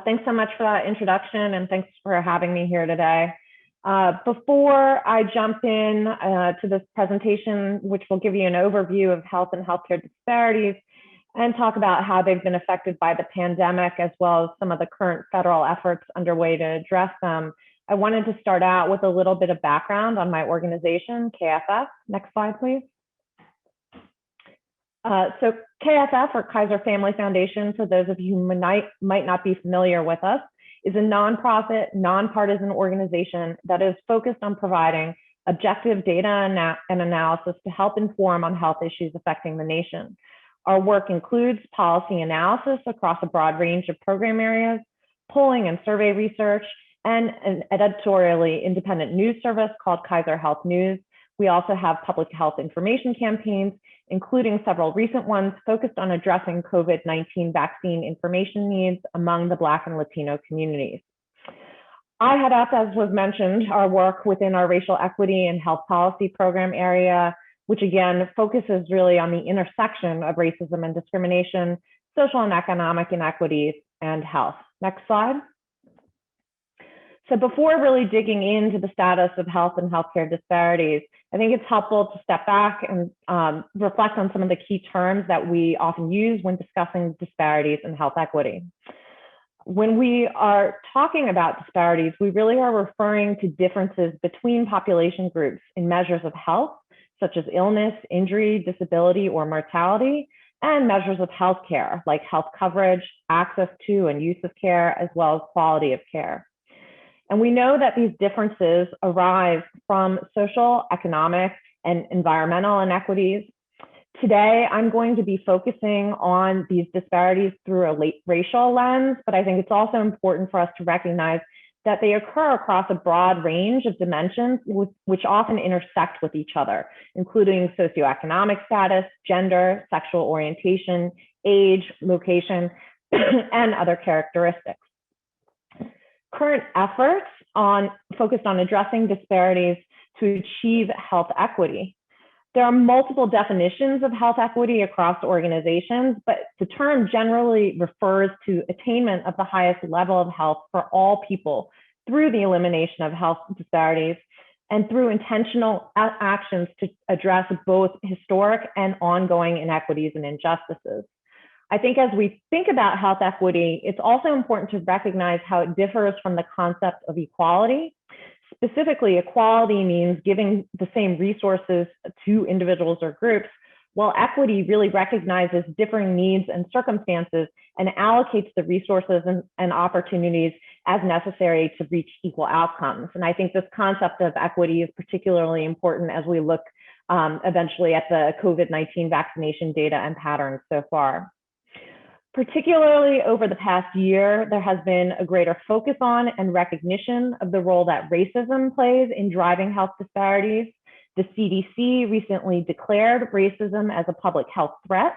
Thanks so much for that introduction, and thanks for having me here today. Before I jump in to this presentation, which will give you an overview of health and healthcare disparities and talk about how they've been affected by the pandemic, as well as some of the current federal efforts underway to address them, I wanted to start out with a little bit of background on my organization, KFF. Next slide, please. So KFF, or Kaiser Family Foundation, for those of you who might not be familiar with us, is a nonprofit, nonpartisan organization that is focused on providing objective data and analysis to help inform on health issues affecting the nation. Our work includes policy analysis across a broad range of program areas, polling and survey research, and an editorially independent news service called Kaiser Health News. We also have public health information campaigns, including several recent ones focused on addressing COVID-19 vaccine information needs among the Black and Latino communities. I head up, as was mentioned, our work within our racial equity and health policy program area, which again focuses really on the intersection of racism and discrimination, social and economic inequities, and health. Next slide. So before really digging into the status of health and healthcare disparities, I think it's helpful to step back and reflect on some of the key terms that we often use when discussing disparities and health equity. When we are talking about disparities, we really are referring to differences between population groups in measures of health, such as illness, injury, disability, or mortality, and measures of healthcare, like health coverage, access to and use of care, as well as quality of care. And we know that these differences arise from social, economic, and environmental inequities. Today, I'm going to be focusing on these disparities through a racial lens, but I think it's also important for us to recognize that they occur across a broad range of dimensions which often intersect with each other, including socioeconomic status, gender, sexual orientation, age, location, and other characteristics. Current efforts focused on addressing disparities to achieve health equity. There are multiple definitions of health equity across organizations, but the term generally refers to attainment of the highest level of health for all people through the elimination of health disparities and through intentional actions to address both historic and ongoing inequities and injustices. I think as we think about health equity, it's also important to recognize how it differs from the concept of equality. Specifically, equality means giving the same resources to individuals or groups, while equity really recognizes differing needs and circumstances and allocates the resources and opportunities as necessary to reach equal outcomes. And I think this concept of equity is particularly important as we look eventually at the COVID-19 vaccination data and patterns so far. Particularly over the past year, there has been a greater focus on and recognition of the role that racism plays in driving health disparities. The CDC recently declared racism as a public health threat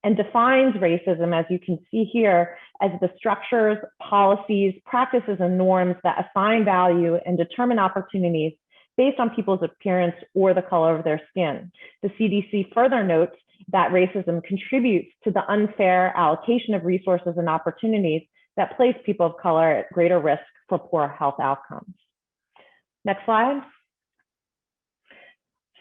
and defines racism, as you can see here, as the structures, policies, practices, and norms that assign value and determine opportunities based on people's appearance or the color of their skin. The CDC further notes that racism contributes to the unfair allocation of resources and opportunities that place people of color at greater risk for poor health outcomes. Next slide.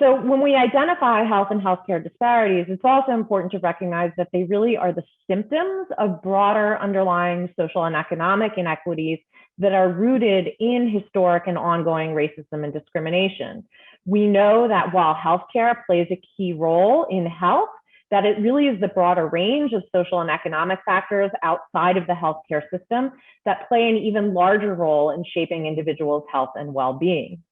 So when we identify health and healthcare disparities, it's also important to recognize that they really are the symptoms of broader underlying social and economic inequities that are rooted in historic and ongoing racism and discrimination. We know that while healthcare plays a key role in health, that it really is the broader range of social and economic factors outside of the healthcare system that play an even larger role in shaping individuals' health and well-being.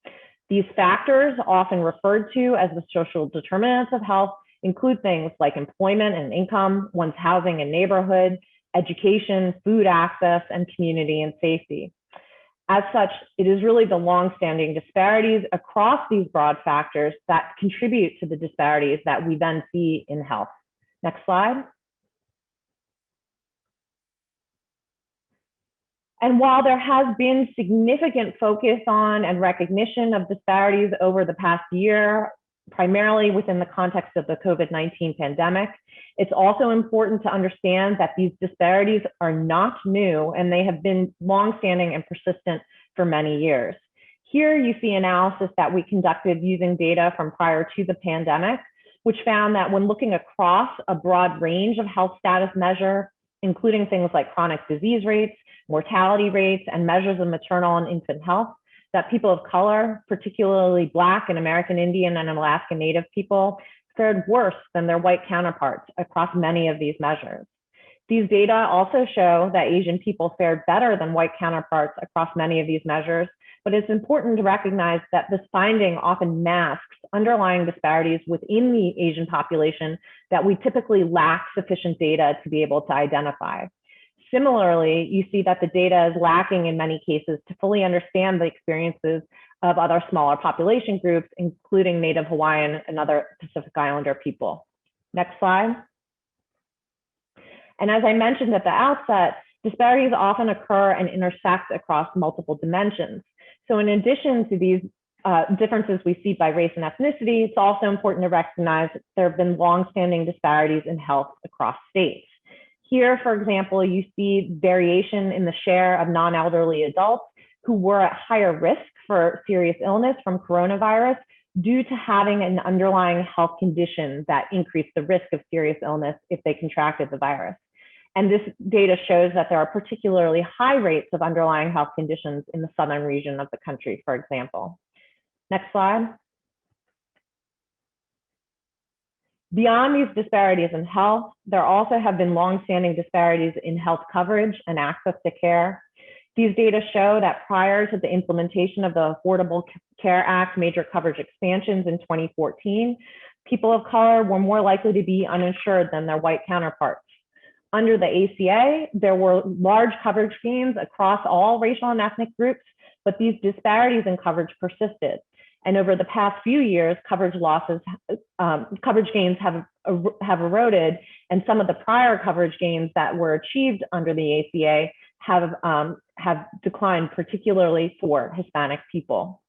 These factors, often referred to as the social determinants of health, include things like employment and income, one's housing and neighborhood, education, food access, and community and safety. As such, it is really the longstanding disparities across these broad factors that contribute to the disparities that we then see in health. Next slide. And while there has been significant focus on and recognition of disparities over the past year, primarily within the context of the COVID-19 pandemic. It's also important to understand that these disparities are not new, and they have been longstanding and persistent for many years. Here you see analysis that we conducted using data from prior to the pandemic, which found that when looking across a broad range of health status measure, including things like chronic disease rates, mortality rates, and measures of maternal and infant health, that people of color, particularly Black and American Indian and Alaska Native people, fared worse than their white counterparts across many of these measures. These data also show that Asian people fared better than white counterparts across many of these measures, but it's important to recognize that this finding often masks underlying disparities within the Asian population that we typically lack sufficient data to be able to identify. Similarly, you see that the data is lacking in many cases to fully understand the experiences of other smaller population groups, including Native Hawaiian and other Pacific Islander people. Next slide. And as I mentioned at the outset, disparities often occur and intersect across multiple dimensions. So in addition to these differences we see by race and ethnicity, it's also important to recognize that there have been longstanding disparities in health across states. Here, for example, you see variation in the share of non-elderly adults who were at higher risk for serious illness from coronavirus due to having an underlying health condition that increased the risk of serious illness if they contracted the virus. And this data shows that there are particularly high rates of underlying health conditions in the southern region of the country, for example. Next slide. Beyond these disparities in health, there also have been longstanding disparities in health coverage and access to care. These data show that prior to the implementation of the Affordable Care Act major coverage expansions in 2014, people of color were more likely to be uninsured than their white counterparts. Under the ACA, there were large coverage gains across all racial and ethnic groups, but these disparities in coverage persisted. And over the past few years, coverage gains have eroded, and some of the prior coverage gains that were achieved under the ACA have declined, particularly for Hispanic people.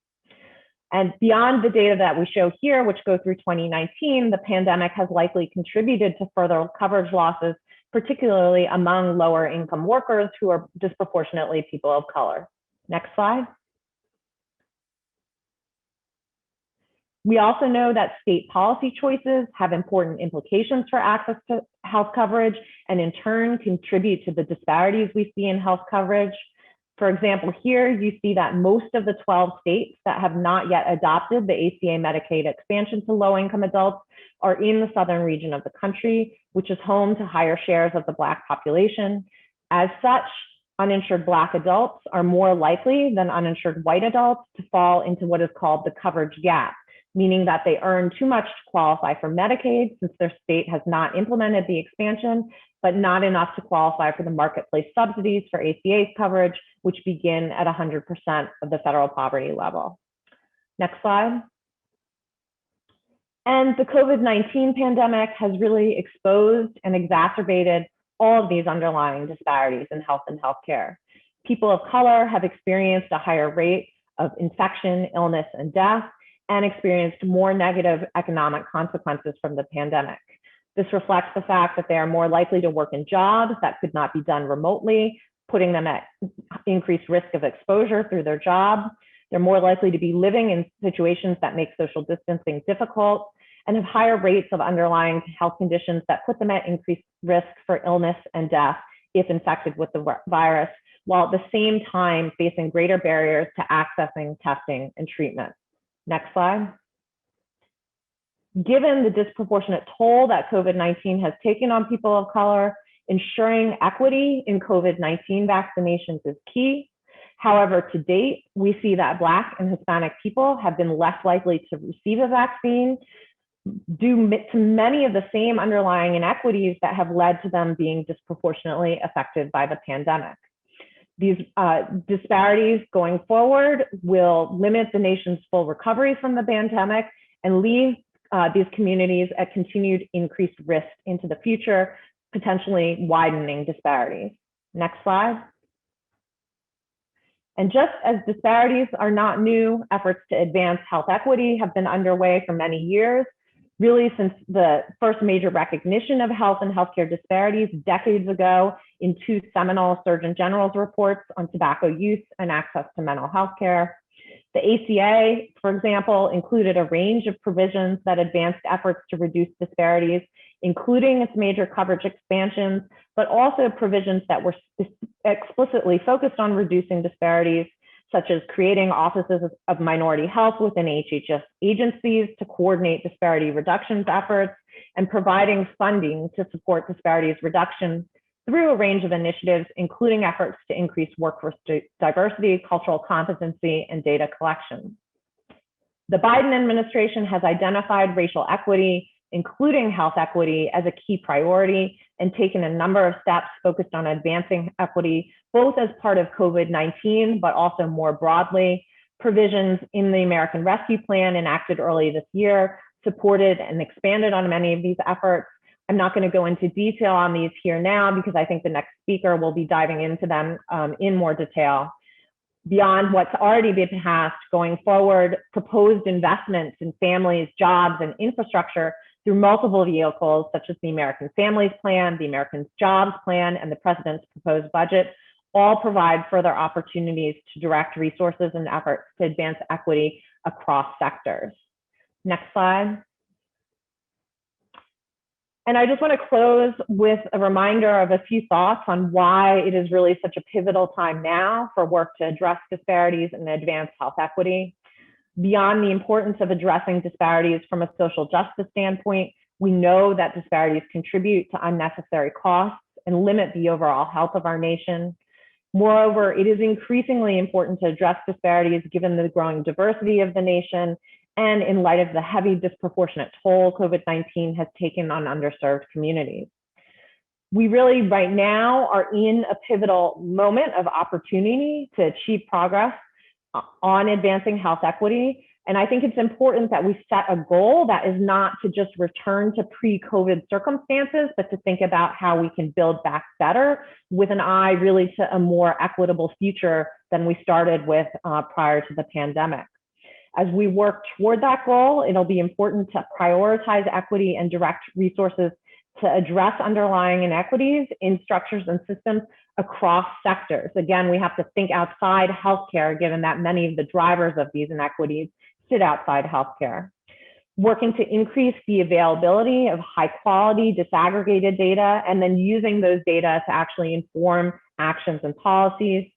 And beyond the data that we show here, which go through 2019, the pandemic has likely contributed to further coverage losses, particularly among lower income workers who are disproportionately people of color. Next slide. We also know that state policy choices have important implications for access to health coverage and in turn contribute to the disparities we see in health coverage. For example, here you see that most of the 12 states that have not yet adopted the ACA Medicaid expansion to low-income adults are in the southern region of the country, which is home to higher shares of the Black population. As such, uninsured Black adults are more likely than uninsured white adults to fall into what is called the coverage gap, meaning that they earn too much to qualify for Medicaid since their state has not implemented the expansion, but not enough to qualify for the marketplace subsidies for ACA coverage, which begin at 100% of the federal poverty level. Next slide. And the COVID-19 pandemic has really exposed and exacerbated all of these underlying disparities in health and healthcare. People of color have experienced a higher rate of infection, illness, and death, and experienced more negative economic consequences from the pandemic. This reflects the fact that they are more likely to work in jobs that could not be done remotely, putting them at increased risk of exposure through their job. They're more likely to be living in situations that make social distancing difficult and have higher rates of underlying health conditions that put them at increased risk for illness and death if infected with the virus, while at the same time facing greater barriers to accessing testing and treatment. Next slide. Given the disproportionate toll that COVID-19 has taken on people of color, ensuring equity in COVID-19 vaccinations is key. However, to date, we see that Black and Hispanic people have been less likely to receive a vaccine due to many of the same underlying inequities that have led to them being disproportionately affected by the pandemic. These disparities going forward will limit the nation's full recovery from the pandemic and leave these communities at continued increased risk into the future, potentially widening disparities. Next slide. And just as disparities are not new, efforts to advance health equity have been underway for many years, really since the first major recognition of health and healthcare disparities decades ago in two seminal Surgeon General's reports on tobacco use and access to mental health care. The ACA, for example, included a range of provisions that advanced efforts to reduce disparities, including its major coverage expansions, but also provisions that were explicitly focused on reducing disparities, such as creating offices of minority health within HHS agencies to coordinate disparity reductions efforts, and providing funding to support disparities reduction through a range of initiatives, including efforts to increase workforce diversity, cultural competency, and data collection. The Biden administration has identified racial equity, including health equity, as a key priority and taken a number of steps focused on advancing equity, both as part of COVID-19, but also more broadly. Provisions in the American Rescue Plan enacted early this year supported and expanded on many of these efforts. I'm not going to go into detail on these here now because I think the next speaker will be diving into them in more detail. Beyond what's already been passed, going forward, proposed investments in families, jobs, and infrastructure through multiple vehicles, such as the American Families Plan, the American Jobs Plan, and the President's proposed budget, all provide further opportunities to direct resources and efforts to advance equity across sectors. Next slide. And I just want to close with a reminder of a few thoughts on why it is really such a pivotal time now for work to address disparities and advance health equity. Beyond the importance of addressing disparities from a social justice standpoint, we know that disparities contribute to unnecessary costs and limit the overall health of our nation. Moreover, it is increasingly important to address disparities given the growing diversity of the nation and in light of the heavy disproportionate toll COVID-19 has taken on underserved communities. We really right now are in a pivotal moment of opportunity to achieve progress on advancing health equity. And I think it's important that we set a goal that is not to just return to pre-COVID circumstances, but to think about how we can build back better with an eye really to a more equitable future than we started with prior to the pandemic. As we work toward that goal, it'll be important to prioritize equity and direct resources to address underlying inequities in structures and systems across sectors. Again, we have to think outside healthcare, given that many of the drivers of these inequities sit outside healthcare. Working to increase the availability of high quality disaggregated data, and then using those data to actually inform actions and policies.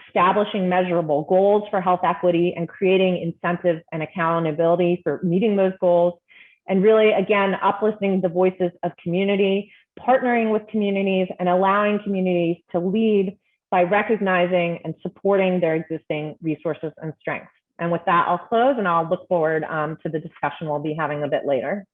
Establishing measurable goals for health equity and creating incentives and accountability for meeting those goals. And really, again, uplifting the voices of community, partnering with communities, and allowing communities to lead by recognizing and supporting their existing resources and strengths. And with that, I'll close and I'll look forward to the discussion we'll be having a bit later.